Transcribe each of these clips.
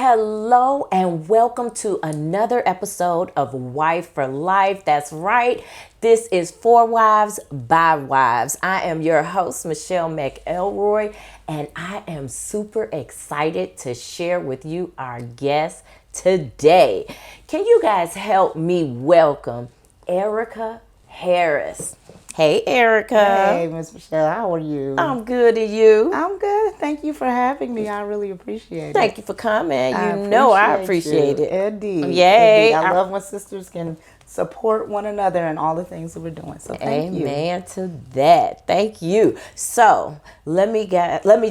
Hello and welcome to another episode of Wife for Life. That's right. This is For Wives by Wives. I am your host, Michelle McElroy, and I am super excited to share with you our guest today. Can you guys help me welcome Erica Harris? Hey, Erica. Hey, Miss Michelle, how are you? I'm good, and you? I'm good. Thank you for having me. I really appreciate it. Thank you for coming. I appreciate it. Indeed. Yay. Indeed. I love when sisters can support one another and all the things that we're doing. So thank you. Amen to that. Thank you. So let me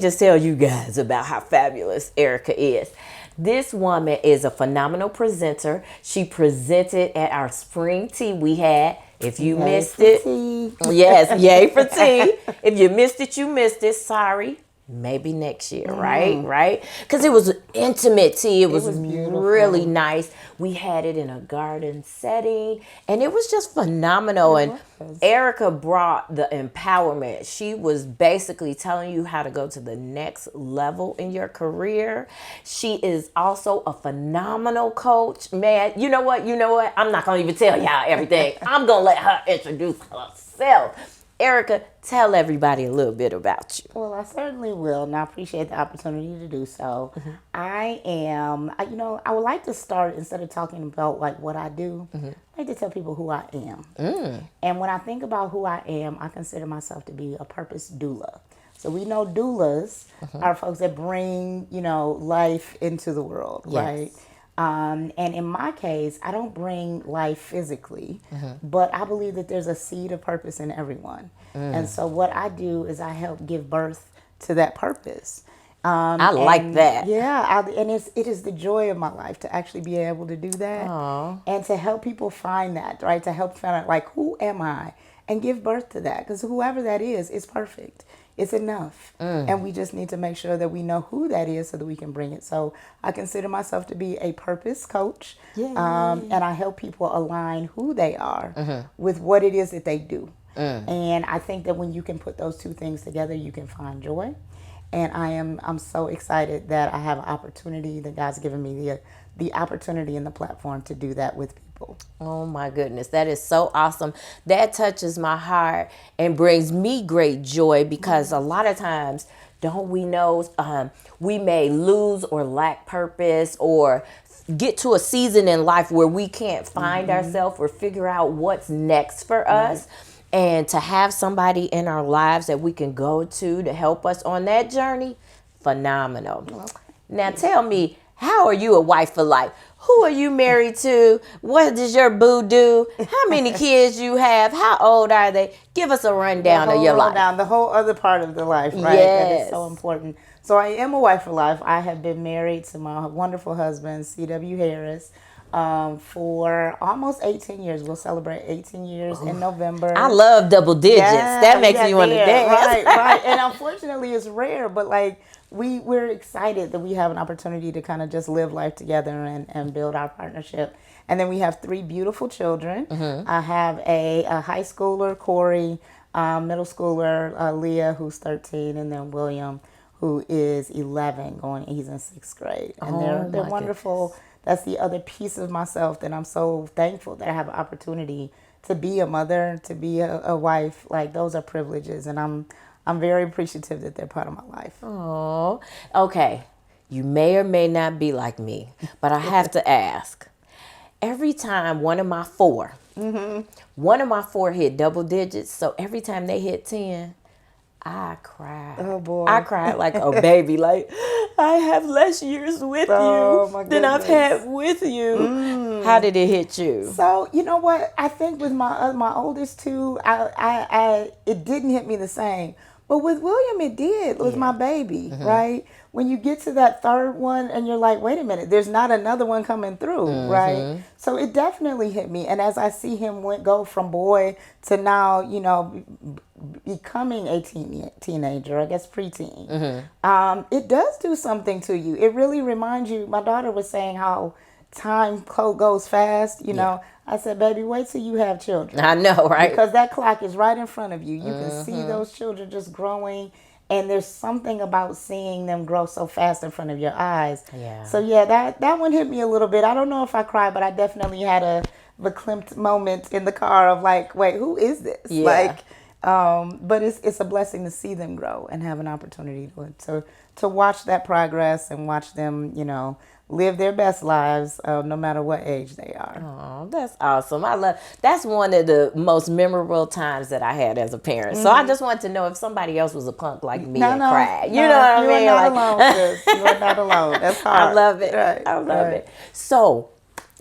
just tell you guys about how fabulous Erica is. This woman is a phenomenal presenter. She presented at our spring tea we had. If you missed it, yes, yay for tea. If you missed it, you missed it. Sorry. Maybe next year, right? Because it was intimate tea. It was really nice. We had it in a garden setting, and it was just phenomenal. And Erica brought the empowerment. She was basically telling you how to go to the next level in your career. She is also a phenomenal coach. Man, you know what? I'm not going to even tell y'all everything. I'm going to let her introduce herself. Erica, tell everybody a little bit about you. Well, I certainly will, and I appreciate the opportunity to do so. I would like to start, instead of talking about like what I do, I like to tell people who I am. And when I think about who I am, I consider myself to be a purpose doula. So we know doulas are folks that bring, life into the world, right? And in my case, I don't bring life physically, but I believe that there's a seed of purpose in everyone. And so what I do is I help give birth to that purpose. I like that. Yeah, it is the joy of my life to actually be able to do that. Aww. And to help people find that, right? To help find out, like, who am I? And give birth to that. Because whoever that is perfect. It's enough. And we just need to make sure that we know who that is so that we can bring it. So I consider myself to be a purpose coach. And I help people align who they are with what it is that they do. And I think that when you can put those two things together, you can find joy. And I'm so excited that I have an opportunity, that God's given me the opportunity and the platform to do that with people. Oh my goodness, that is so awesome. That touches my heart and brings me great joy, because a lot of times, don't we know, we may lose or lack purpose or get to a season in life where we can't find ourselves or figure out what's next for us. And to have somebody in our lives that we can go to help us on that journey, phenomenal. Now tell me, how are you a wife for life? Who are you married to? What does your boo do? How many kids you have? How old are they? Give us a rundown of your life. The whole other part of the life, right? Yes. That is so important. So I am a wife for life. I have been married to my wonderful husband, C.W. Harris, for almost 18 years. We'll celebrate 18 years in November. I love double digits. That makes me want to dance. Right. And unfortunately, it's rare, but like, we're excited that we have an opportunity to kind of just live life together and build our partnership. And then we have 3 beautiful children. I have a high schooler, Corey, middle schooler, Leah, who's 13, and then William, who is 11, he's in 6th grade. And they're wonderful. Goodness. That's the other piece of myself that I'm so thankful that I have an opportunity to be a mother, to be a wife. Like, those are privileges, and I'm very appreciative that they're part of my life. Oh, okay. You may or may not be like me, but I have to ask. Every time one of my 4 hit double digits, so every time they hit 10, I cried. Oh, boy. I cried like a baby. Like, I have less years with you than I've had with you. How did it hit you? So, you know what? I think with my oldest 2, it didn't hit me the same. But with William, it did. It was my baby, right? When you get to that 3rd one and you're like, wait a minute, there's not another one coming through, right? So it definitely hit me. And as I see him go from boy to now, becoming a teenager, I guess preteen, it does do something to you. It really reminds you. My daughter was saying how time goes fast, I said, baby, wait till you have children. I know, right? Because that clock is right in front of you. You can see those children just growing And there's something about seeing them grow so fast in front of your eyes. Yeah. So yeah, that one hit me a little bit. I don't know if I cried, but I definitely had a verklempt moment in the car of like, wait, who is this? Yeah. Like, but it's a blessing to see them grow and have an opportunity to watch that progress and watch them, you know, live their best lives, no matter what age they are. Oh, that's awesome. That's one of the most memorable times that I had as a parent. So I just wanted to know if somebody else was a punk like me and cried. You know what I mean? You are not alone, sis. You are not alone. That's hard. I love it. Right, I love it. So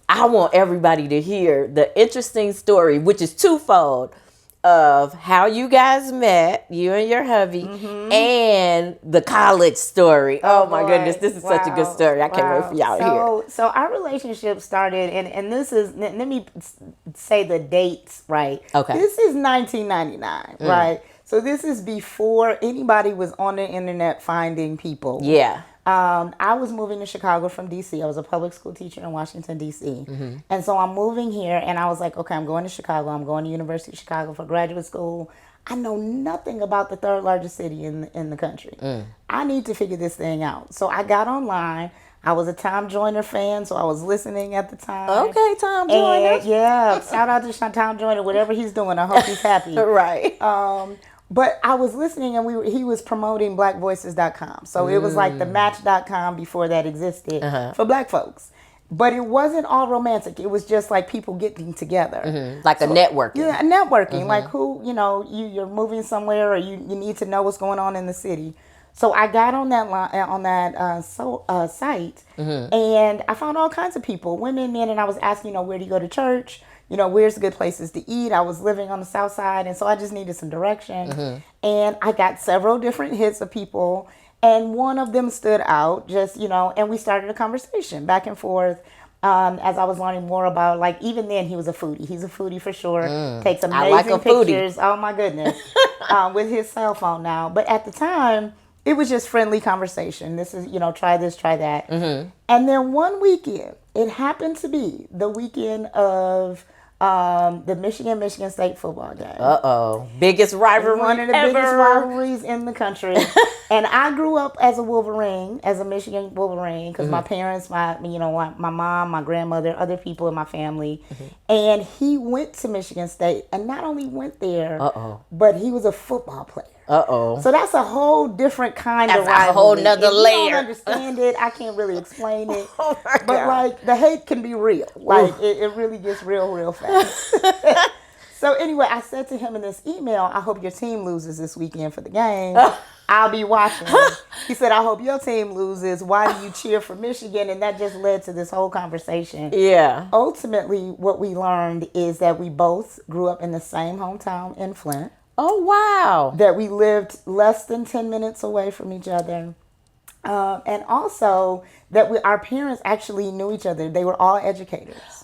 I want everybody to hear the interesting story, which is twofold, of how you guys met, you and your hubby, and the college story. Oh my goodness, this is such a good story. I can't wait for y'all to hear. So our relationship started, and this is, let me say the dates, right? Okay. This is 1999, right? So this is before anybody was on the internet finding people. Yeah. I was moving to Chicago from D.C. I was a public school teacher in Washington, D.C. And so I'm moving here, and I was like, okay, I'm going to Chicago. I'm going to University of Chicago for graduate school. I know nothing about the third largest city in the country. I need to figure this thing out. So I got online. I was a Tom Joyner fan, so I was listening at the time. Okay, Tom Joyner. And yeah, shout out to Tom Joyner, whatever he's doing. I hope he's happy. Right. But I was listening, and he was promoting blackvoices.com. So it was like the match.com before that existed for black folks. But it wasn't all romantic. It was just like people getting together. Like a networking. Yeah, networking. Like who, you know, you're moving somewhere, or you need to know what's going on in the city. So I got on that site, and I found all kinds of people, women, men, and I was asking, you know, where do you go to church? You know, where's good places to eat? I was living on the south side, and so I just needed some direction. And I got several different hits of people, and one of them stood out, just, you know, and we started a conversation back and forth. As I was learning more about, like, even then he was a foodie. He's a foodie for sure. Takes amazing pictures. Oh my goodness. With his cell phone now. But at the time, it was just friendly conversation. This is, you know, try this, try that. And then one weekend, it happened to be the weekend of the Michigan State football game. Biggest rivalry One of the ever. biggest rivalries in the country. And I grew up as a Wolverine, as a Michigan Wolverine, because my parents, my mom, my grandmother, other people in my family. And he went to Michigan State, and not only went there, but he was a football player. So that's a whole different kind of rivalry. That's a whole nother layer. You don't understand it. I can't really explain it. But like, the hate can be real. Like, it really gets real fast. So anyway, I said to him in this email, I hope your team loses this weekend for the game. I'll be watching. He said, I hope your team loses. Why do you cheer for Michigan? And that just led to this whole conversation. Yeah. Ultimately, what we learned is that we both grew up in the same hometown in Flint. Oh, wow. That we lived less than 10 minutes away from each other. And also that our parents actually knew each other. They were all educators.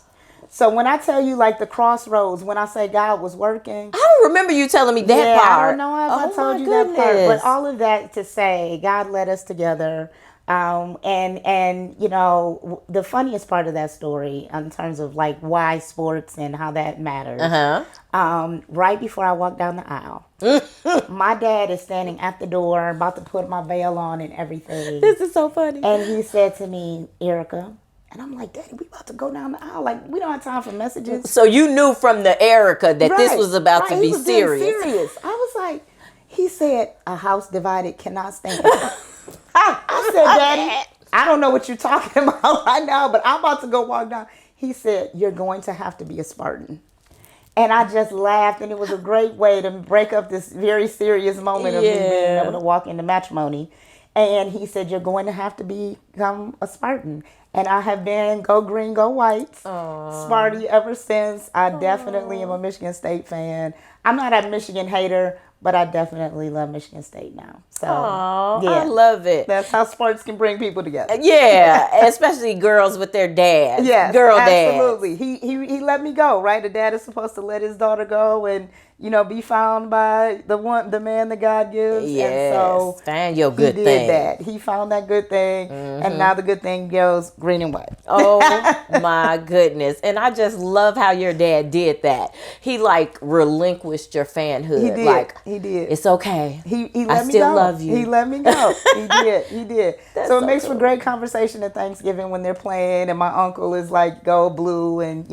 So when I tell you, like, the crossroads, when I say God was working. I don't remember you telling me that part. I don't know if I told you that part. But all of that to say, God led us together. And you know, the funniest part of that story in terms of like why sports and how that matters. Right before I walked down the aisle, my dad is standing at the door about to put my veil on and everything. This is so funny. And he said to me, Erica, and I'm like, Daddy, we about to go down the aisle. Like, we don't have time for messages. So you knew from the Erica that this was about to be serious. I was like, he said, a house divided cannot stand. I said, Daddy, I don't know what you're talking about right now, but I'm about to go walk down. He said, you're going to have to be a Spartan. And I just laughed, and it was a great way to break up this very serious moment of me being able to walk into matrimony. And he said, you're going to have to become a Spartan. And I have been go green, go white, Sparty ever since. I definitely am a Michigan State fan. I'm not a Michigan hater, but I definitely love Michigan State now. So, I love it. That's how sports can bring people together. Yeah, especially girls with their dads. Yes, girl dads. Absolutely. He let me go, right? The dad is supposed to let his daughter go, and be found by the man that God gives. Yes, And so find your he good did thing. that. He found that good thing, and now the good thing goes green and white. Oh my goodness. And I just love how your dad did that. He like relinquished your fanhood. He did. Like, He did. it's okay. He I let me still go. love you. He let me go. He did. He did. That's So it so makes for cool. great conversation at Thanksgiving when they're playing, and my uncle is like go blue, and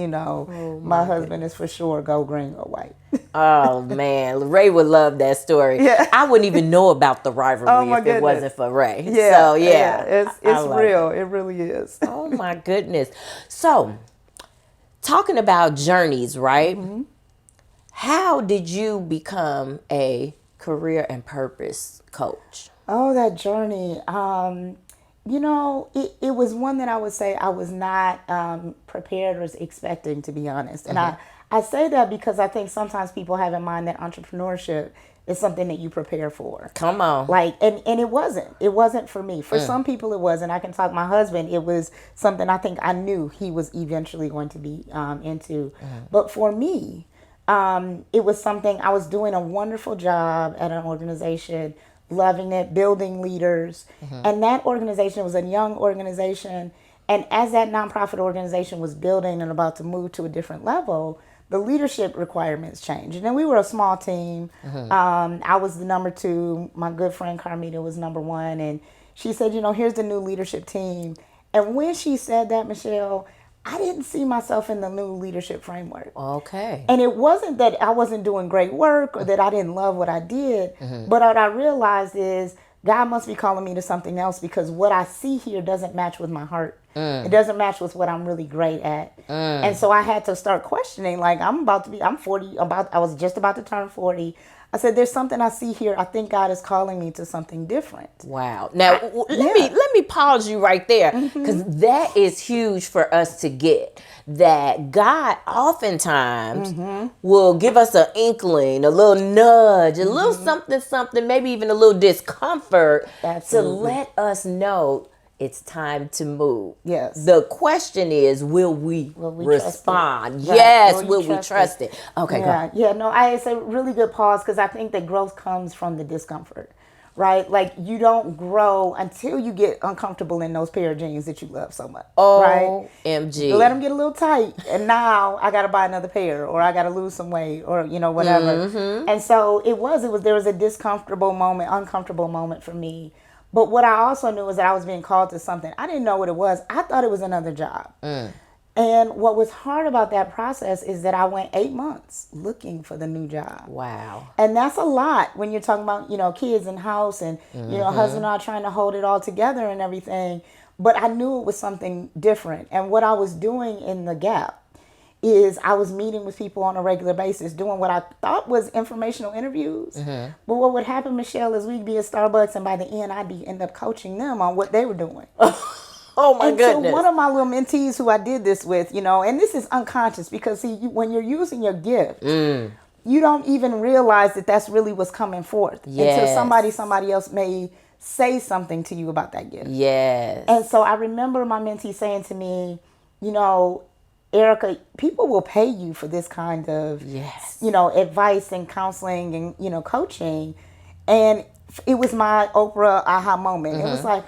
my husband is for sure go green or white. Oh man, Ray would love that story. Yeah. I wouldn't even know about the rivalry Oh, my if it goodness. wasn't for Ray. Yeah. So yeah, It's I love real. it. It really is. Oh my goodness. So, talking about journeys, right? How did you become a career and purpose coach? Oh, that journey. It was one that I would say I was not prepared or expecting, to be honest. And I say that because I think sometimes people have in mind that entrepreneurship is something that you prepare for. Come on. Like, and it wasn't. It wasn't for me. For some people it was. And I can talk my husband, it was something I think I knew he was eventually going to be into. But for me, it was something, I was doing a wonderful job at an organization, loving it, building leaders. And that organization was a young organization. And as that nonprofit organization was building and about to move to a different level, the leadership requirements changed. And then we were a small team. I was the number 2. My good friend Carmita was number 1. And she said, here's the new leadership team. And when she said that, Michelle, I didn't see myself in the new leadership framework. Okay. And it wasn't that I wasn't doing great work or that I didn't love what I did. But what I realized is God must be calling me to something else, because what I see here doesn't match with my heart. It doesn't match with what I'm really great at. And so I had to start questioning, like, I'm 40, I was just about to turn 40. I said, there's something I see here. I think God is calling me to something different. Wow. Now, let me pause you right there, because that is huge for us to get. That God oftentimes will give us an inkling, a little nudge, a little something, maybe even a little discomfort to let us know it's time to move. Yes. The question is, will we respond? Right. Yes, will we trust it? Okay, go. Yeah, no, it's a really good pause, because I think that growth comes from the discomfort, right? Like, you don't grow until you get uncomfortable in those pair of jeans that you love so much, right? OMG. Let them get a little tight, and now I got to buy another pair, or I got to lose some weight, or, whatever. And so there was a uncomfortable moment for me. But what I also knew was that I was being called to something. I didn't know what it was. I thought it was another job. And what was hard about that process is that I went 8 months looking for the new job. Wow. And that's a lot when you're talking about, kids and house and, husband and I trying to hold it all together and everything. But I knew it was something different. And what I was doing in the gap is I was meeting with people on a regular basis, doing what I thought was informational interviews. But what would happen, Michelle, is we'd be at Starbucks, and by the end, I'd end up coaching them on what they were doing. Oh my goodness. So one of my little mentees who I did this with, and this is unconscious, because see, when you're using your gift, you don't even realize that that's really what's coming forth until somebody else may say something to you about that gift. Yes. And so I remember my mentee saying to me, Erica, people will pay you for this kind of, advice and counseling and, coaching. And it was my Oprah aha moment. It was like,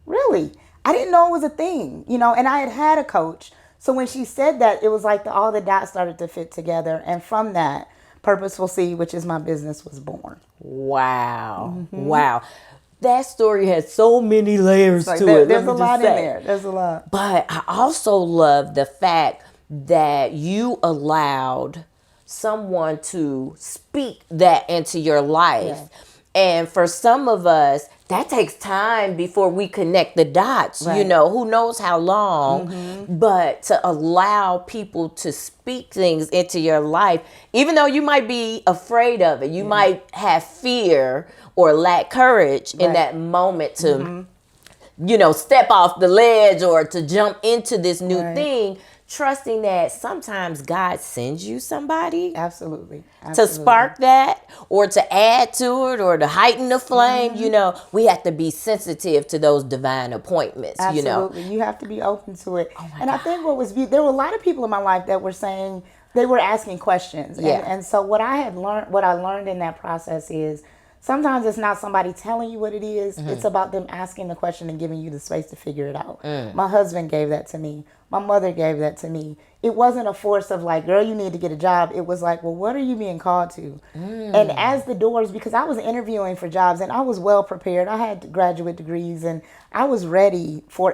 really? I didn't know it was a thing, and I had a coach. So when she said that, it was like all the dots started to fit together. And from that, Purposeful Seed, which is my business, was born. Wow. Wow. That story has so many layers to it. There's a lot in there. There's a lot. But I also love the fact that you allowed someone to speak that into your life. Yeah. And for some of us, that takes time before we connect the dots, right. Who knows how long, but to allow people to speak things into your life, even though you might be afraid of it, you might have fear or lack courage in that moment to, step off the ledge or to jump into this new thing, trusting that sometimes God sends you somebody. Absolutely. To spark that or to add to it or to heighten the flame, we have to be sensitive to those divine appointments, Absolutely. You have to be open to it. Oh and God. I think there were a lot of people in my life that were saying, They were asking questions. Yeah. And so what I learned in that process is sometimes it's not somebody telling you what it is. It's about them asking the question and giving you the space to figure it out. My husband gave that to me. My mother gave that to me. It wasn't a force of like, girl, you need to get a job. It was like, well, what are you being called to? And as the doors, because I was interviewing for jobs and I was well prepared. I had graduate degrees and I was ready for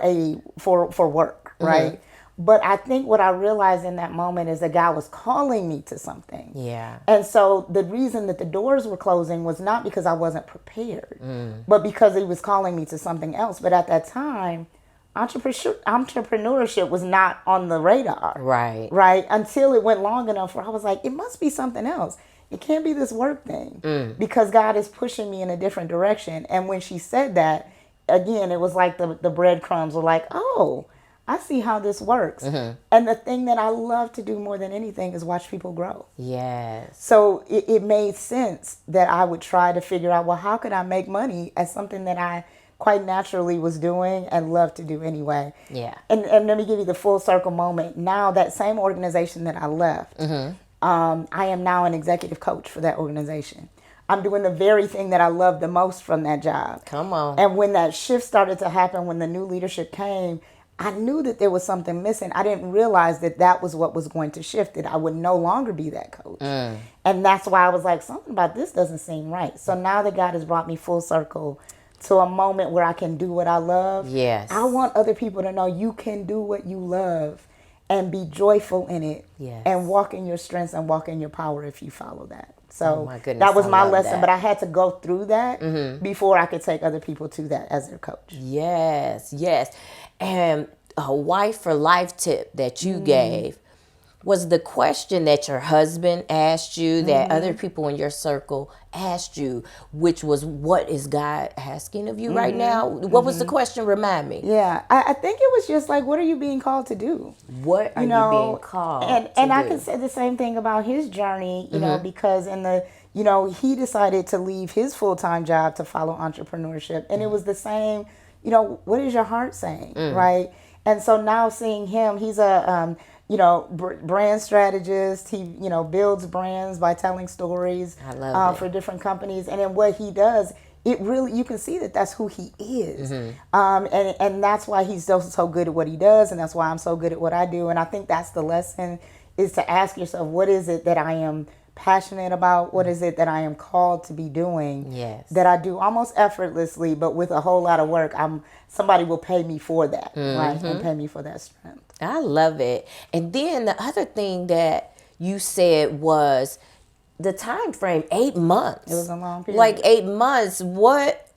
work, right? But I think what I realized in that moment is that God was calling me to something. Yeah. And so the reason that the doors were closing was not because I wasn't prepared, but because He was calling me to something else. But at that time, entrepreneurship was not on the radar. Right. Right. Until it went long enough where I was like, it must be something else. It can't be this work thing because God is pushing me in a different direction. And when she said that, again, it was like the breadcrumbs were like, oh, I see how this works. And the thing that I love to do more than anything is watch people grow. Yes. So it made sense that I would try to figure out, well, how could I make money at something that I quite naturally was doing and loved to do anyway. Yeah. And let me give you the full circle moment. Now that same organization that I left, I am now an executive coach for that organization. I'm doing the very thing that I love the most from that job. Come on. And when that shift started to happen, when the new leadership came, I knew that there was something missing. I didn't realize that that was what was going to shift it. I would no longer be that coach. And that's why I was like, something about this doesn't seem right. So now that God has brought me full circle to a moment where I can do what I love. Yes. I want other people to know you can do what you love and be joyful in it. Yes. And walk in your strengths and walk in your power if you follow that. So oh my goodness, that was I my love lesson, that. but I had to go through that before I could take other people to that as their coach. Yes, yes. And a wife for life tip that you gave was the question that your husband asked you, that other people in your circle asked you, which was, what is God asking of you right now? What was the question? Remind me. Yeah, I think it was just like, what are you being called to do? What are you being called to and I do? can say the same thing about his journey, you know, because he decided to leave his full-time job to follow entrepreneurship. And it was the same, what is your heart saying, right? And so now seeing him, he's a, brand strategist. He, builds brands by telling stories I love it. for different companies. And then what he does, it really, you can see that that's who he is. And that's why he's so good at what he does. And that's why I'm so good at what I do. And I think that's the lesson, is to ask yourself, what is it that I am passionate about? What is it that I am called to be doing? Yes. That I do almost effortlessly, but with a whole lot of work. Somebody will pay me for that, right? And pay me for that strength. I love it. And then the other thing that you said was the time frame, 8 months. It was a long period. Like 8 months. What,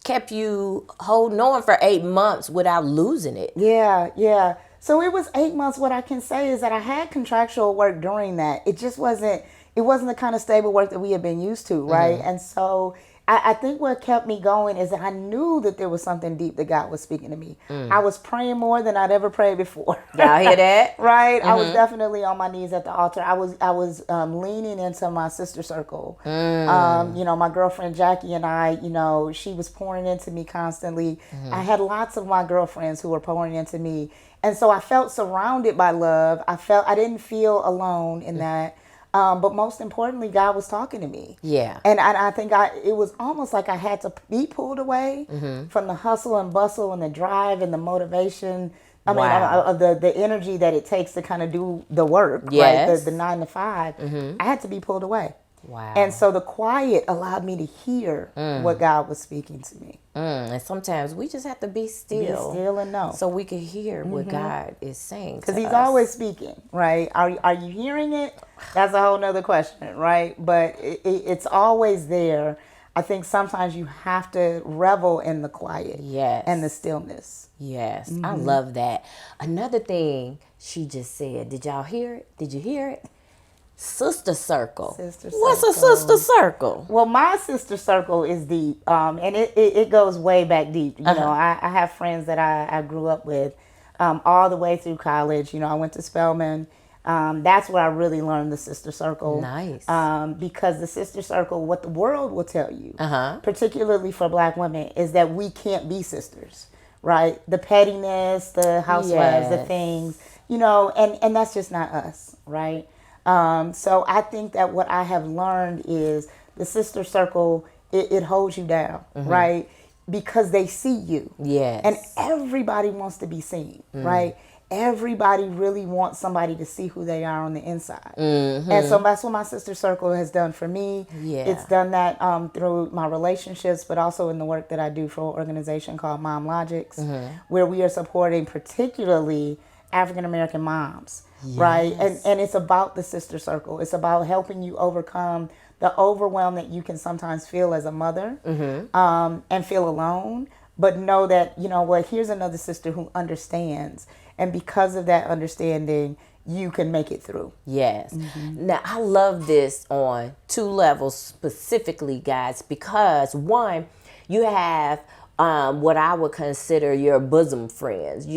kept you holding on for 8 months without losing it? Yeah. So it was 8 months. What I can say is that I had contractual work during that. It just wasn't the kind of stable work that we had been used to, right? And so I think what kept me going is that I knew that there was something deep that God was speaking to me. I was praying more than I'd ever prayed before. Y'all hear that? Right? I was definitely on my knees at the altar. I was leaning into my sister circle. My girlfriend Jackie and I, she was pouring into me constantly. I had lots of my girlfriends who were pouring into me. And so I felt surrounded by love. I didn't feel alone in that. But most importantly, God was talking to me. Yeah. And I think it was almost like I had to be pulled away from the hustle and bustle and the drive and the motivation. The energy that it takes to kind of do the work, yes. right? The 9 to 5. I had to be pulled away. Wow. And so the quiet allowed me to hear what God was speaking to me. And sometimes we just have to be still. Be still and know. So we can hear what God is saying. Because He's always speaking, right? Are you hearing it? That's a whole nother question, right? But it's always there. I think sometimes you have to revel in the quiet and the stillness. Yes, I love that. Another thing she just said, did y'all hear it? Did you hear it? Sister circle. What's a sister circle? Well, my sister circle is deep, and it goes way back deep. I have friends that I grew up with all the way through college. I went to Spelman. That's where I really learned the sister circle. Nice. Because the sister circle, what the world will tell you, particularly for Black women, is that we can't be sisters, right? The pettiness, the housewives, the things. and that's just not us, right? So I think that what I have learned is the sister circle, it holds you down, right? Because they see you. Yes. And everybody wants to be seen, right? Everybody really wants somebody to see who they are on the inside. And so that's what my sister circle has done for me. Yeah. It's done that through my relationships, but also in the work that I do for an organization called Mom Logics, where we are supporting particularly African American moms, right? And it's about the sister circle. It's about helping you overcome the overwhelm that you can sometimes feel as a mother, and feel alone, but know that, here's another sister who understands. And because of that understanding, you can make it through. Yes. Now, I love this on 2 levels specifically, guys, because one, you have what I would consider your bosom friends,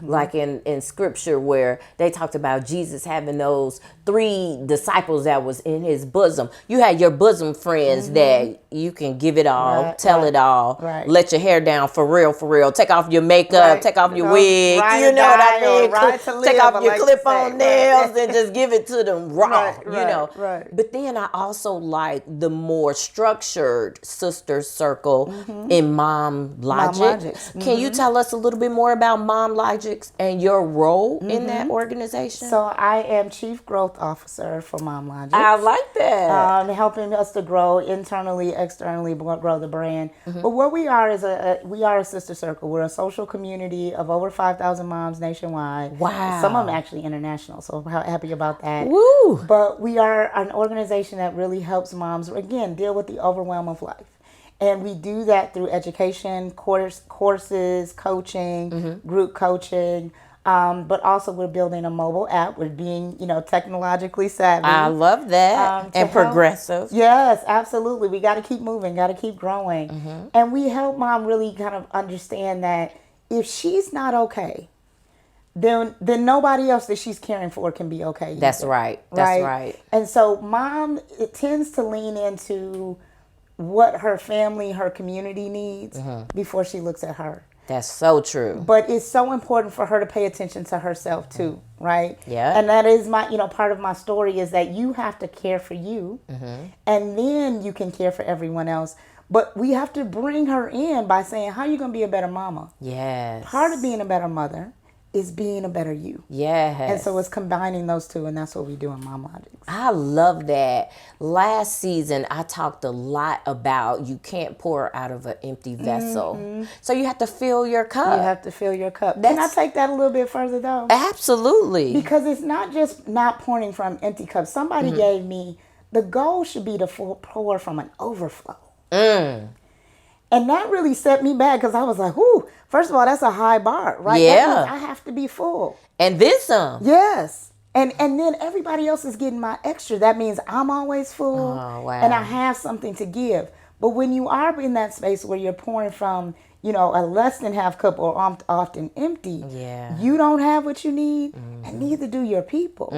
like in scripture where they talked about Jesus having those 3 disciples that was in his bosom. You had your bosom friends that you can give it all, tell it all, let your hair down for real, take off your makeup, take off your wig, you know what I mean? Take off your clip-on nails and just give it to them raw, But then I also like the more structured sister circle in Mom Logics. Can you tell us a little bit more about Mom Logics and your role in that organization? So I am Chief Growth Officer for Mom Logics. I like that. Helping us to grow internally, externally, grow the brand. But what we are is we are a sister circle. We're a social community of over 5,000 moms nationwide. Wow. Some of them actually international, so I'm happy about that. Woo. But we are an organization that really helps moms, again, deal with the overwhelm of life. And we do that through education, courses, coaching, group coaching. But also we're building a mobile app. We're being, technologically savvy. I love that. And progressive. Yes, absolutely. We got to keep moving, got to keep growing. And we help mom really kind of understand that if she's not okay, then nobody else that she's caring for can be okay. That's right. That's right. And so mom, it tends to lean into what her family, her community needs before she looks at her. That's so true. But it's so important for her to pay attention to herself too, right? Yeah. And that is my, part of my story is that you have to care for you, and then you can care for everyone else. But we have to bring her in by saying, how are you going to be a better mama? Yes. Part of being a better mother is being a better you. Yes. And so it's combining those two, and that's what we do in Mom Logics. I love that. Last season, I talked a lot about you can't pour out of an empty vessel. So you have to fill your cup. You have to fill your cup. Can I take that a little bit further, though? Absolutely. Because it's not just not pouring from empty cups. Somebody gave me, the goal should be to pour from an overflow. And that really set me back because I was like, whoo, first of all, that's a high bar, right? Yeah. That means I have to be full. And then some. Yes. And then everybody else is getting my extra. That means I'm always full. Oh, wow. And I have something to give. But when you are in that space where you're pouring from, a less than half cup or often empty, you don't have what you need, and neither do your people.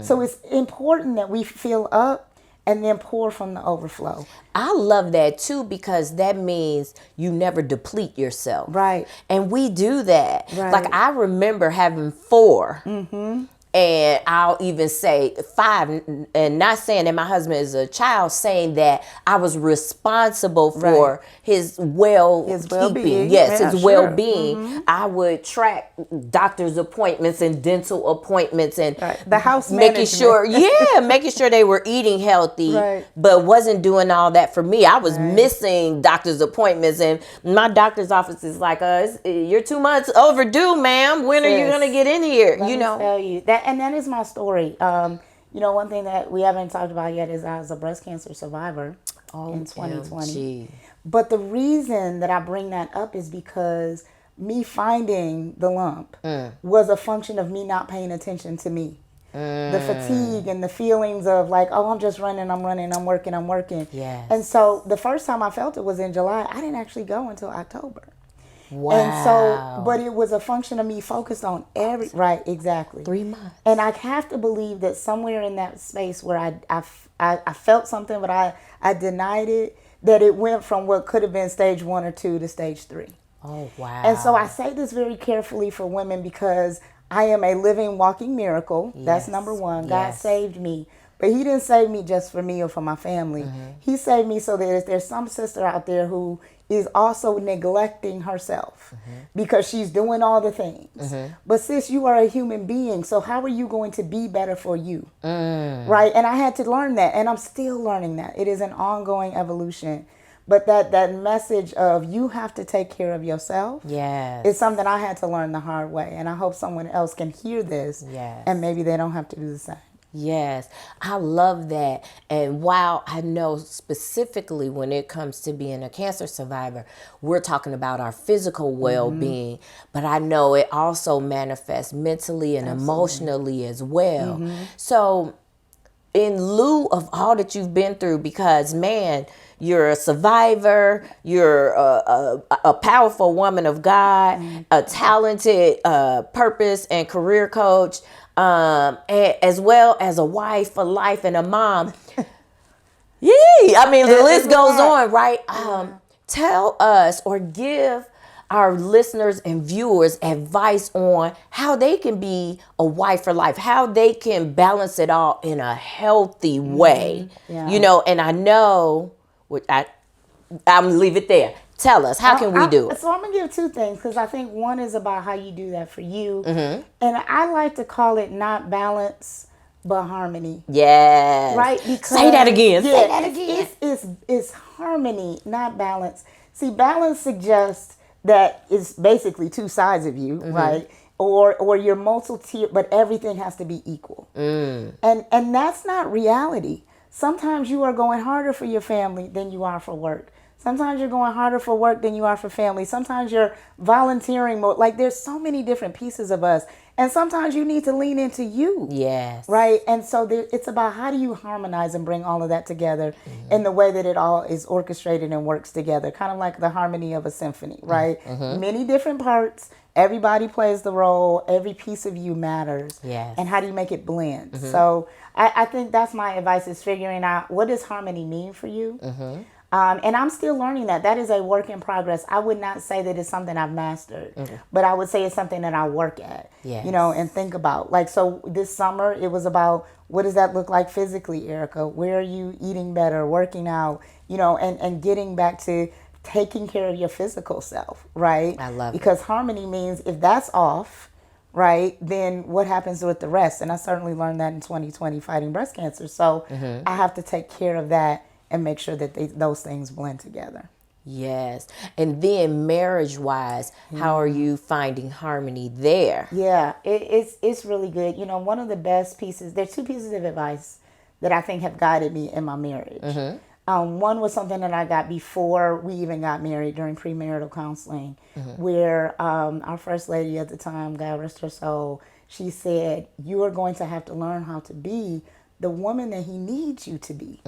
So it's important that we fill up and then pour from the overflow. I love that too, because that means you never deplete yourself. Right. And we do that. Right. Like I remember having 4. And I'll even say 5, and not saying that my husband is a child, saying that I was responsible for his well-being. Yes, his well-being. I would track doctor's appointments and dental appointments and the house making sure, making sure they were eating healthy, but wasn't doing all that for me. I was missing doctor's appointments, and my doctor's office is like, you're 2 months overdue, ma'am. When are you going to get in here? Let me tell you that. And that is my story. One thing that we haven't talked about yet is I was a breast cancer survivor in 2020. But the reason that I bring that up is because me finding the lump was a function of me not paying attention to me. The fatigue and the feelings of like, oh, I'm just running, I'm working. Yes. And so the first time I felt it was in July. I didn't actually go until October. Wow. And so, but it was a function of me focused on right, exactly. 3 months. And I have to believe that somewhere in that space where I felt something, but I denied it, that it went from what could have been stage 1 or 2 to stage 3. Oh, wow. And so I say this very carefully for women because I am a living, walking miracle. That's Yes. number one. God Yes. saved me. But he didn't save me just for me or for my family. He saved me so that if there's some sister out there who is also neglecting herself because she's doing all the things. But sis, you are a human being. So how are you going to be better for you? Right? And I had to learn that. And I'm still learning that. It is an ongoing evolution. But that message of you have to take care of yourself Yes. is something I had to learn the hard way. And I hope someone else can hear this Yes. and maybe they don't have to do the same. Yes, I love that. And while I know specifically when it comes to being a cancer survivor, we're talking about our physical well-being, but I know it also manifests mentally and emotionally as well. So in lieu of all that you've been through, because man, you're a survivor, you're a powerful woman of God, a talented purpose and career coach, as well as a wife for life and a mom. Yeah, I mean, the list goes on, right? Tell us or give our listeners and viewers advice on how they can be a wife for life, how they can balance it all in a healthy way. Yeah. You know, and I know, I'm going to leave it there. Tell us, how can we do it? So I'm going to give two things because I think one is about how you do that for you. And I like to call it not balance, but harmony. Yes. Right? Because, say that again. Yeah, Say that again. It's harmony, not balance. See, balance suggests that it's basically two sides of you, right? Or you're multi-tiered, but everything has to be equal. And that's not reality. Sometimes you are going harder for your family than you are for work. Sometimes you're going harder for work than you are for family. Sometimes you're volunteering more. Like there's so many different pieces of us. And sometimes you need to lean into you. Yes. Right? And so it's about how do you harmonize and bring all of that together in the way that it all is orchestrated and works together. Kind of like the harmony of a symphony, right? Many different parts. Everybody plays the role. Every piece of you matters. Yes. And how do you make it blend? So I think that's my advice is figuring out what does harmony mean for you? And I'm still learning that. That is a work in progress. I would not say that it's something I've mastered, but I would say it's something that I work at, Yes. you know, and think about. Like, so this summer, it was about what does that look like physically, Erica? Where are you eating better, working out, you know, and getting back to taking care of your physical self, right? I love it. Because harmony means if that's off, right, then what happens with the rest? And I certainly learned that in 2020 fighting breast cancer. So I have to take care of that and make sure that those things blend together. Yes. And then marriage-wise, how are you finding harmony there? Yeah, it's really good. You know, one of the best pieces, there's two pieces of advice that I think have guided me in my marriage. One was something that I got before we even got married during premarital counseling, where our first lady at the time, God rest her soul, she said, you are going to have to learn how to be the woman that he needs you to be.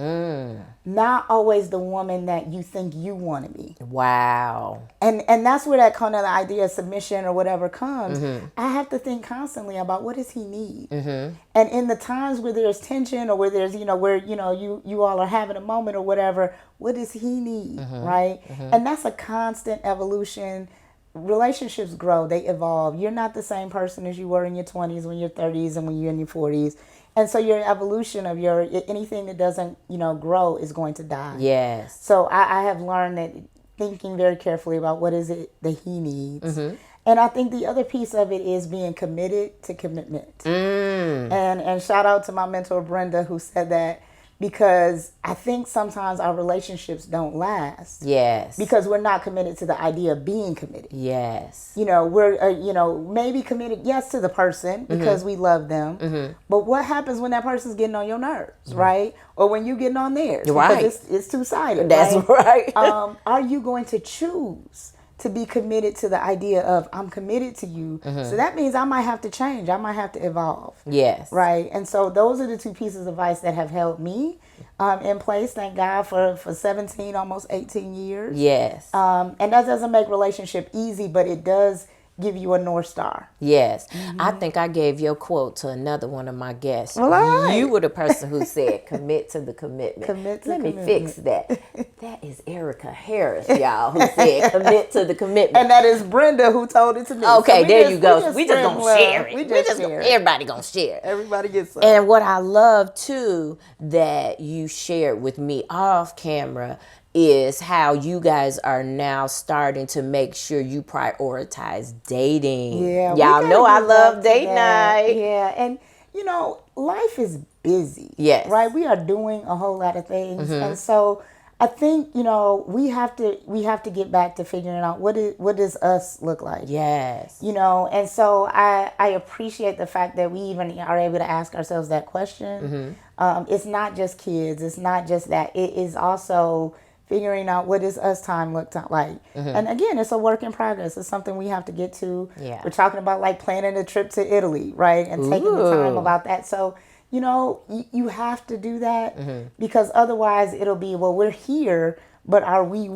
Not always the woman that you think you want to be. Wow. And that's where that kind of the idea of submission or whatever comes. I have to think constantly about what does he need? And in the times where there's tension or where there's, you know, where, you know, you all are having a moment or whatever, what does he need? Right? And that's a constant evolution. Relationships grow, they evolve. You're not the same person as you were in your 20s, when you're 30s, and when you're in your 40s. And so your evolution of your anything that doesn't, you know, grow is going to die. Yes. So I have learned that thinking very carefully about what is it that he needs. And I think the other piece of it is being committed to commitment. And shout out to my mentor Brenda, who said that, because I think sometimes our relationships don't last. Yes. Because we're not committed to the idea of being committed. Yes. You know, we're, you know, maybe committed, yes, to the person because we love them. But what happens when that person's getting on your nerves, right? Or when you getting on theirs? Right. Because it's two-sided. That's right. Are you going to choose to be committed to the idea of I'm committed to you? So that means I might have to change. I might have to evolve. Yes. Right. And so those are the two pieces of advice that have held me in place. Thank God for 17, almost 18 years. Yes. And that doesn't make relationship easy, but it does give you a North Star. Yes. I think I gave your quote to another one of my guests. Well, all right. You were the person who said, commit to the commitment. Commit to Let me commitment. fix that. That is Erica Harris, y'all, who said, commit to the commitment. And that is Brenda who told it to me. Okay, So there you go. We just spread gonna love. share it. We just share it. Everybody gonna share it. Everybody gets some. And what I love too that you shared with me off camera is how you guys are now starting to make sure you prioritize dating. Yeah, y'all know I love date night. Yeah, and you know, life is busy. Yes. Right? We are doing a whole lot of things. And so I think, you know, we have to get back to figuring out what does us look like. Yes. You know, and so I appreciate the fact that we even are able to ask ourselves that question. It's not just kids. It's not just that. It is also figuring out what does us time look like. And again, it's a work in progress. It's something we have to get to. Yeah. We're talking about like planning a trip to Italy, right? And taking the time about that. So, you know, you have to do that because otherwise it'll be, well, we're here, but are we,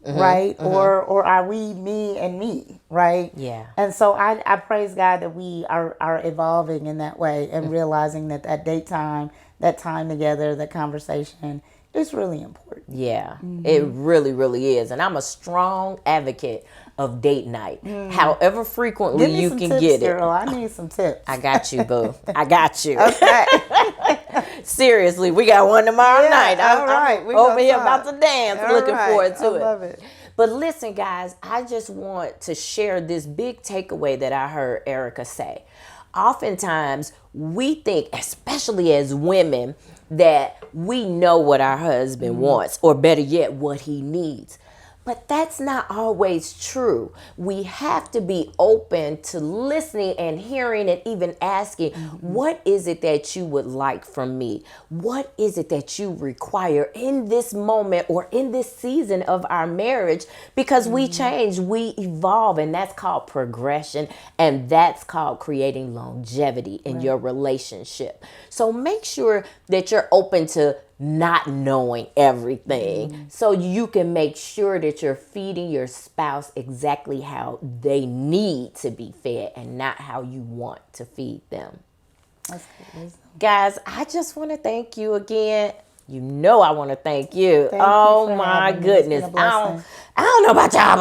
right? Or are we me and me, right? Yeah. And so I praise God that we are evolving in that way and realizing that date time, that time together, that conversation, it's really important. Yeah, it really, really is. And I'm a strong advocate of date night. However frequently Give me you some can tips, get it. girl. I need some tips. I got you, boo. I got you. Okay. Seriously, we got one tomorrow Yeah, night. all right. We I'm over gonna here talk. about to dance, All looking right. forward to I it. love it. But listen, guys, I just want to share this big takeaway that I heard Erica say. Oftentimes, we think, especially as women, that we know what our husband wants, or better yet, what he needs. But that's not always true. We have to be open to listening and hearing and even asking, what is it that you would like from me? What is it that you require in this moment or in this season of our marriage? Because we change, we evolve, and that's called progression, and that's called creating longevity in your relationship. So make sure that you're open to not knowing everything so you can make sure that you're feeding your spouse exactly how they need to be fed and not how you want to feed them. That's good. Guys, I just want to thank you again. You know I want to thank you. Thank you Oh for my having me. It's been goodness. a blessing. I don't know about y'all,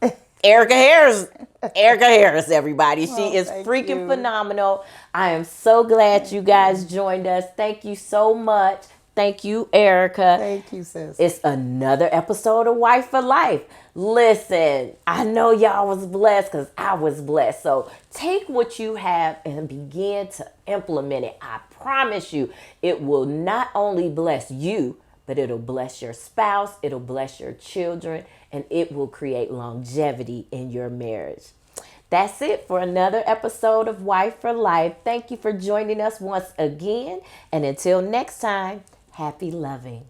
but Erica Harris, everybody. She is thank freaking you. phenomenal. I am so glad you guys joined us. Thank you so much. Thank you, Erica. Thank you, sis. It's another episode of Wife for Life. Listen, I know y'all was blessed because I was blessed. So take what you have and begin to implement it. I promise you, it will not only bless you, but it'll bless your spouse, it'll bless your children, and it will create longevity in your marriage. That's it for another episode of Wife for Life. Thank you for joining us once again. And until next time, happy loving.